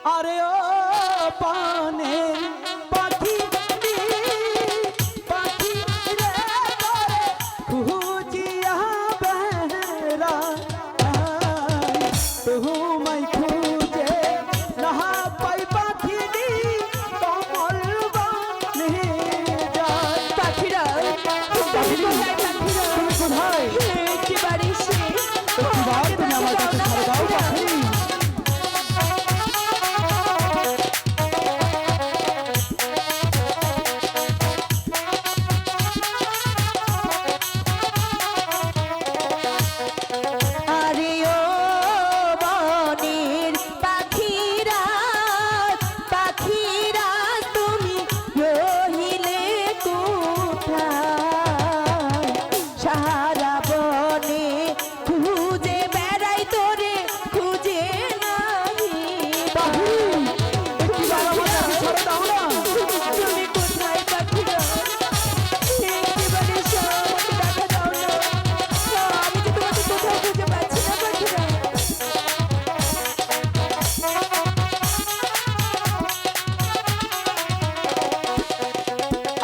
আরে ও পানে পাখি পাখি রে তোরে খুঁজিয়া বেড়া তোমায় খুঁজে না পাই পাখি কমল বনে যায়। পাখিরা তুমি কোথায়? একেবারে সে একটিবার তুমি আমার কাছে ছেড়ে দাও পাখি। আরে ও বনের পাখিরা পাখিরা তুমি রহিলে কোথায়? সারা বনে খুঁজে বেড়াই তোরে খুঁজে নাহি পাই। একটিবার আমার কাছে ছেড়ে দাও না। তুমি কোথায় পাখিরা? একেবারে সব দেখা দাও না। আমি তো তোমাকে কোথাও খুঁজে পাচ্ছি না পাখিরা।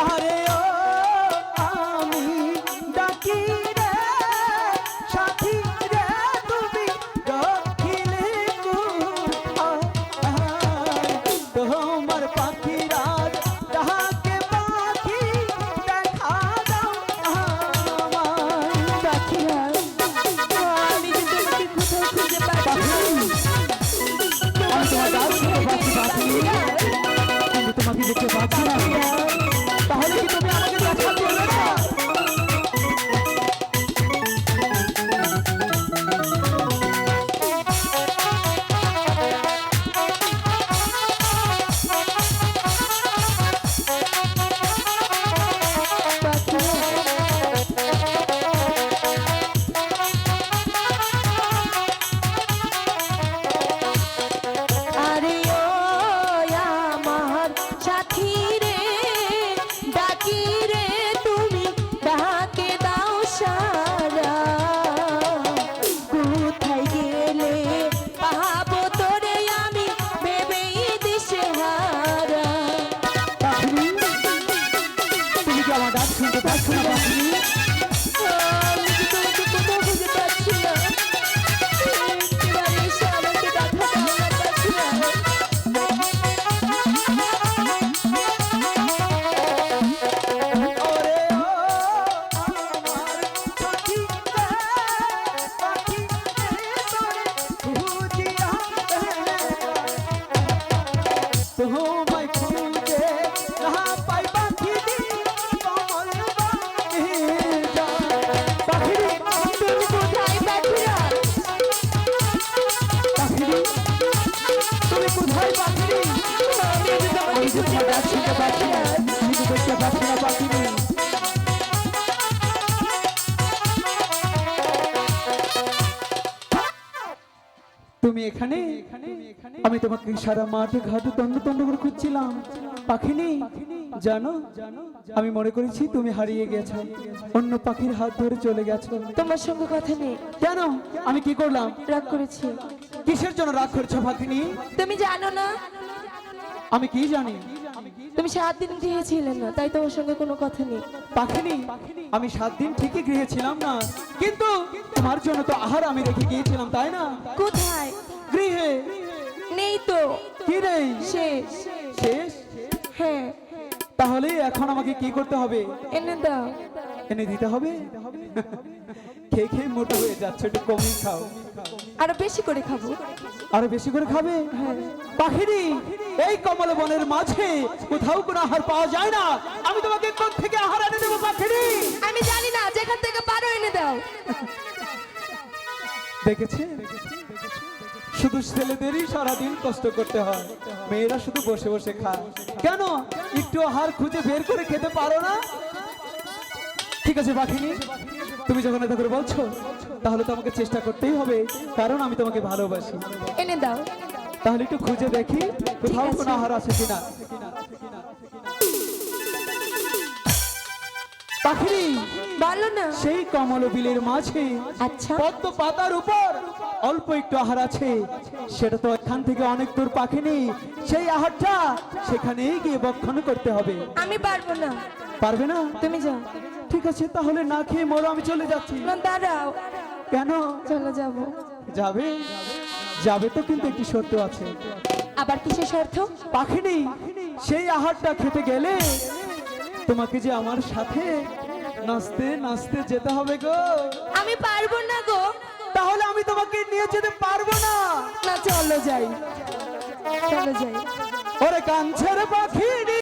আরে ও আমি ডাকি রে সাথী রে তুমি দখিলে তোমার পাখি রাত যাহাকে পাখি দেখা দাও আমায়। পাখিরা আমি যে তোমাকে কোথাও খুঁজে পাচ্ছি না। আমি তোমার ডাক শুনতে পাচ্ছি পাখি, কিন্তু তোমাকে দেখতে পাচ্ছি না। তাহলে কি তুমি আমাকে দেখা করবে না? আরে ও আমার সাথী রে ডাকি রে তুমি ডাকে দাও সারা। কোথায় গেলে পাবো তোরে আমি ভেবেই দিশেহারা। পাখি, তুমি কি আমার ডাক শুনতে পাচ্ছ না পাখি? আমি যে তোমাকে কোথাও খুঁজে পাচ্ছি না। একেবারে এসে আমাকে দেখা দাও না পাখিরা। ওরে ও আমার পাখি রে, পাখি রে তোরে খুঁজিয়া তোমায় খুঁজে না পাই পাখি কমল বনে যায়। পাখি রে, তুমি কোথায় পাখিরা? পাখি রে, তুমি কোথায় পাখি রে? আমি যে তোমার ডাক শুনতে পাচ্ছি না, কিন্তু দেখতে পাচ্ছি না পাখি রে। তুমি এখানে? আমি তোমাকে সারা মাঠে ঘাটে তন্ন তন্ন করে খুঁজছিলাম পাখিনি। জানো, আমি মনে করেছি তুমি হারিয়ে গেছো, অন্য পাখির হাত ধরে চলে গেছো। তোমার সঙ্গে কথা নেই। কেন? আমি কি করলাম? রাগ করেছি। কিসের জন্য রাগ করছো পাখিনি? তুমি জানো না, আমি কি জানি? তুমি 7 দিন গৃহে ছিলে না, তাই তোমার সঙ্গে কোনো কথা নেই। পাখিনি, আমি 7 দিন ঠিকই গৃহে ছিলাম না, কিন্তু তোমার জন্য তো আহার আমি রেখে গিয়েছিলাম, তাই না? কোথায়? গৃহে নেই তো। কি নেই? শেষ। শেষ? হ্যাঁ, তাহলে এখন আমাকে কি করতে হবে? এনে দাও। এনে দিতে হবে? খেয়ে খেয়ে মোটা হয়ে যাচ্ছে, একটু কমই খাও। আরো বেশি করে খাবো। আরো বেশি করে খাবে? পাখিরি, এই কমল বনের মাঝে কোথাও কোনো আহার পাওয়া যায় না, আমি তোমাকে কোথা থেকে আহার এনে দেবো পাখিরি? আমি জানি না, যেখান থেকে পারো এনে দাও। দেখেছে, শুধু ছেলেদেরই সারাদিন কষ্ট করতে হয়, মেয়েরা শুধু বসে বসে খায়। কেন একটু আহার খুঁজে বের করে খেতে পারো না? ঠিক আছে পাখিনি, তুমি যখন এটা করে বলছো, তাহলে তো আমাকে চেষ্টা করতেই হবে, কারণ আমি তোমাকে ভালোবাসি। এনে দাও। তাহলে একটু খুঁজে দেখি কোথাও কোনো আহার আছে কিনা। পাখি বলো না। সেই কমল বিলের মাঝে আচ্ছা, পদ্ম পাতার উপর অল্প একটু আহার আছে, সেটা তো এখান থেকে অনেক দূর পাখিনি, সেই আহারটা সেখানেই গিয়ে ভক্ষণ করতে হবে। আমি পারবো না, পারবে না? তুমি যাও। ঠিক আছে, তাহলে না খেয়ে মরো, আমি চলে যাচ্ছি। না দাঁড়াও, কেন চলে যাব। যাবে? যাবে তো, কিন্তু একটি শর্ত আছে। আবার কিসের স্বার্থ? পাখিনি, সেই আহারটা খেতে গেলে তোমাকে যে আমার সাথে নাচতে নাচতে যেতে হবে গো। আমি পারবো না গো। তাহলে আমি তোমাকে নিয়ে যেতে পারবো না। না চলো যাই, চলো যাই। ওরে কাঞ্চের পাখি